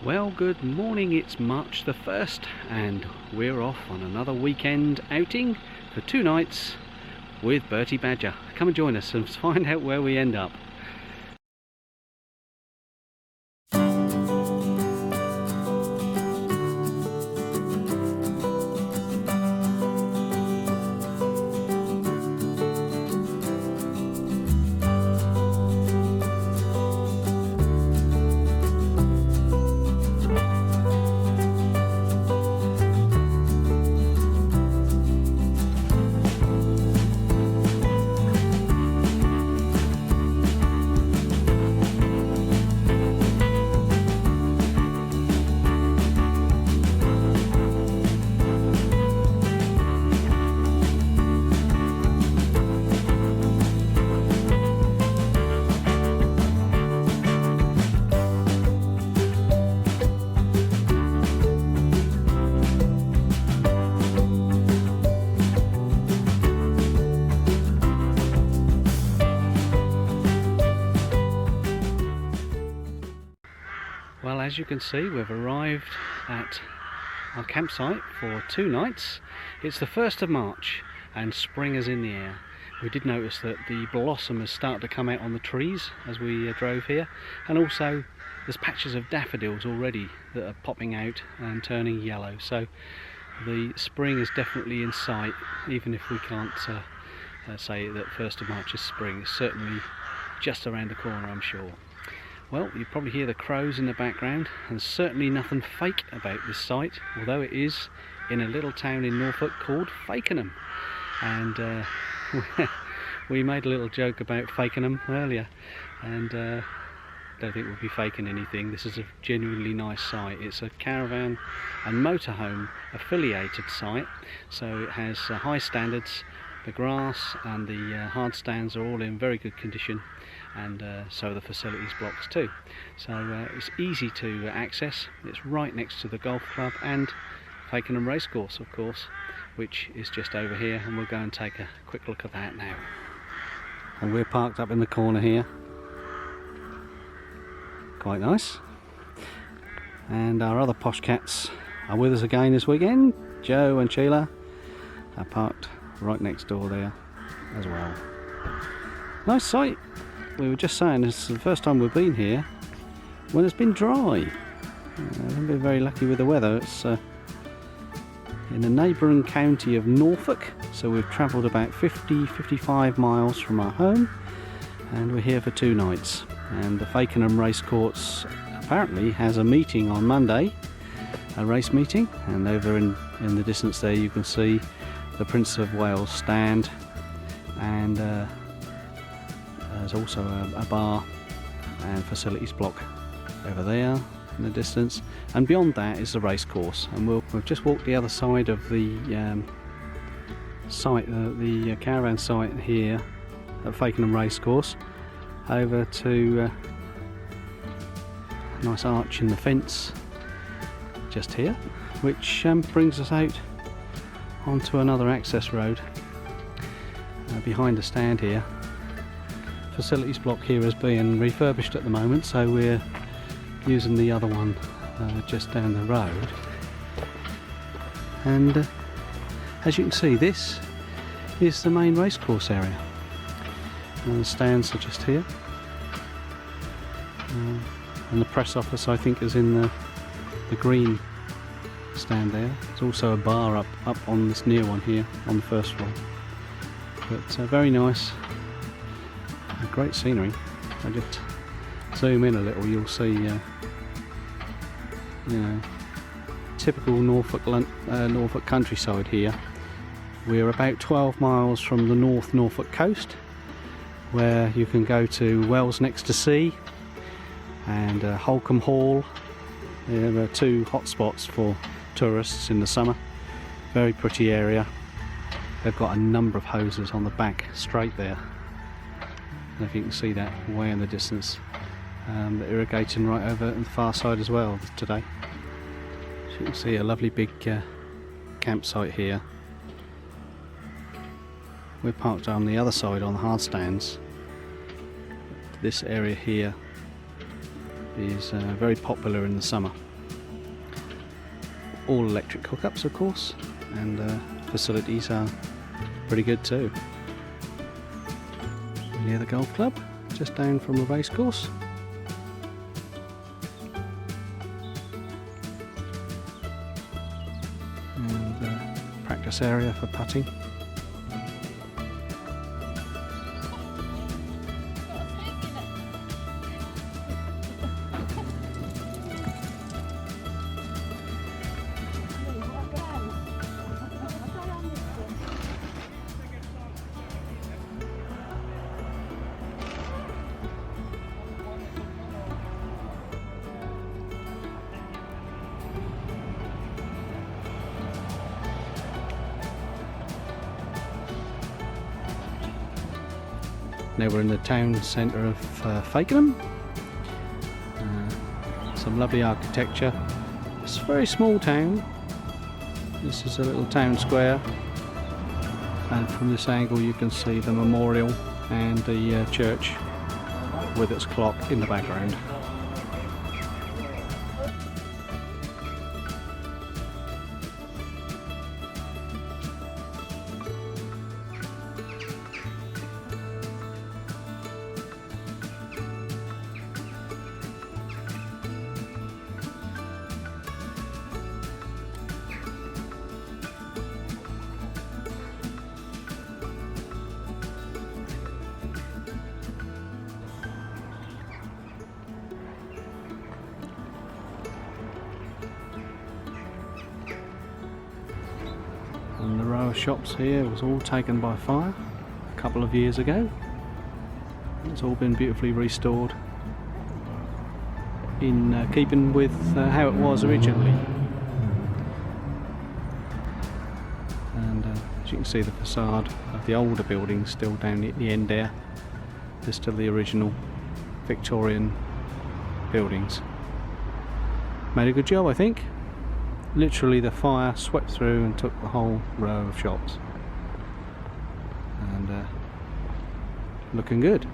Well, good morning. It's March the 1st and we're off on another weekend outing for 2 nights with Bertie Badger. Come and join us and find out where we end up. Well, as you can see, we've arrived at our campsite for 2 nights. It's the 1st of March and spring is in the air. We did notice that the blossom has started to come out on the trees as we drove here, and also there's patches of daffodils already that are popping out and turning yellow. So the spring is definitely in sight, even if we can't say that 1st of March is spring. It's certainly just around the corner, I'm sure. Well, you probably hear the crows in the background, and certainly nothing fake about this site, although it is in a little town in Norfolk called Fakenham. And we made a little joke about Fakenham earlier, and don't think we'll be faking anything. This is a genuinely nice site. It's a caravan and motorhome affiliated site, so it has high standards. The grass and the hard stands are all in very good condition, and so are the facilities blocks too. So it's easy to access. It's right next to the golf club and Fakenham Racecourse, of course, which is just over here, and we'll go and take a quick look at that now. And we're parked up in the corner here. Quite nice. And our other posh cats are with us again this weekend. Joe and Sheila are parked right next door there as well. Nice site. We were just saying this is the first time we've been here when it's been dry. We've been very lucky with the weather. It's in the neighbouring county of Norfolk, so we've travelled about 55 miles from our home, and we're here for 2 nights. And the Fakenham Racecourse apparently has a meeting on Monday, a race meeting, and over in the distance there you can see the Prince of Wales stand, and there's also a bar and facilities block over there in the distance, and beyond that is the racecourse. And we've just walked the other side of the site, the caravan site here at Fakenham Racecourse, over to a nice arch in the fence just here, which brings us out onto another access road behind the stand here. Facilities block here is being refurbished at the moment, so we're using the other one just down the road. And as you can see, this is the main racecourse area, and the stands are just here, and the press office I think is in the green stand there. There's also a bar up on this near one here on the first floor, but very nice, great scenery. I just zoom in a little, you'll see you know, typical Norfolk countryside here. We're about 12 miles from the North Norfolk coast, where you can go to Wells Next to Sea and Holcombe Hall. There are 2 hot spots for tourists in the summer. Very pretty area. They've got a number of hoses on the back straight there. I don't know if you can see that way in the distance. They're irrigating right over on the far side as well today. So you can see a lovely big campsite here. We're parked on the other side on the hard stands. This area here is very popular in the summer. All electric hookups, of course, and facilities are pretty good too. Near the golf club, just down from the racecourse. And practice area for putting. Now we're in the town centre of Fakenham. Some lovely architecture. It's a very small town. This is a little town square, and from this angle you can see the memorial and the church with its clock in the background. And the row of shops here was all taken by fire a couple of years ago. It's all been beautifully restored in keeping with how it was originally. And as you can see, the facade of the older buildings still down at the end there. They're still the original Victorian buildings. Made a good job, I think. Literally the fire swept through and took the whole row of shops, and looking good.